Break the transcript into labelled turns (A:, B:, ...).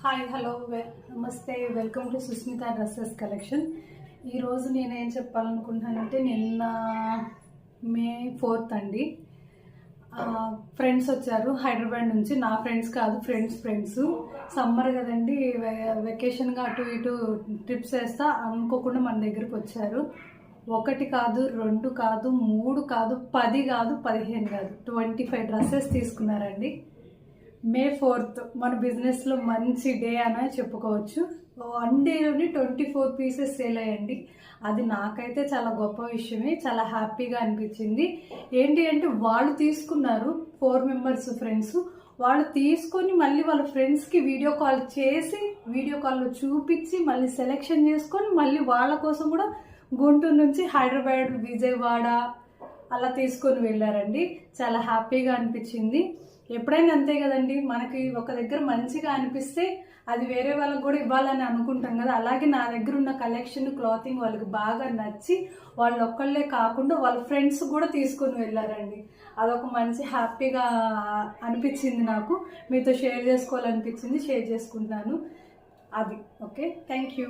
A: Hi hello నమస్తే welcome to Susmita dresses collection. ఈరోజు నేనేం చెప్పాలనుకుంటున్నానంటే నిన్న మే 4th అండి. ఫ్రెండ్స్ వచ్చారు హైదరాబాద్ నుంచి. నా ఫ్రెండ్స్ కాదు, ఫ్రెండ్స్. సమ్మర్ కదండి, వెకేషన్గా అటు ఇటు ట్రిప్స్ వేస్తా అనుకోకుండా మన దగ్గరికి వచ్చారు. 1 కాదు, 2 కాదు, 3 కాదు, 10 కాదు, 15 కాదు, 25 డ్రెస్సెస్ తీసుకున్నారండి. మే 4th మన బిజినెస్లో మంచి డే అని చెప్పుకోవచ్చు. 1 డేలోని 24 పీసెస్ సేల్ అయ్యండి. అది నాకైతే చాలా గొప్ప విషయమే, చాలా హ్యాపీగా అనిపించింది. ఏంటి అంటే వాళ్ళు తీసుకున్నారు, 4 మెంబర్స్ ఫ్రెండ్స్. వాళ్ళు తీసుకొని మళ్ళీ వాళ్ళ ఫ్రెండ్స్కి వీడియో కాల్ చేసి, వీడియో కాల్లో చూపించి మళ్ళీ సెలెక్షన్ చేసుకొని మళ్ళీ వాళ్ళ కోసం కూడా గుంటూరు నుంచి హైదరాబాద్, విజయవాడ అలా తీసుకొని వెళ్ళారండి. చాలా హ్యాపీగా అనిపించింది. ఎప్పుడైనా అంతే కదండి, మనకి ఒక దగ్గర మంచిగా అనిపిస్తే అది వేరే వాళ్ళకి కూడా ఇవ్వాలని అనుకుంటాం కదా. అలాగే నా దగ్గర ఉన్న కలెక్షన్, క్లాతింగ్ వాళ్ళకి బాగా నచ్చి వాళ్ళు ఒక్కళ్ళే కాకుండా వాళ్ళ ఫ్రెండ్స్ కూడా తీసుకొని వెళ్ళారండి. అదొక మంచి హ్యాపీగా అనిపించింది నాకు. మీతో షేర్ చేసుకోవాలనిపించింది, షేర్ చేసుకుంటున్నాను. అది ఓకే. Thank you.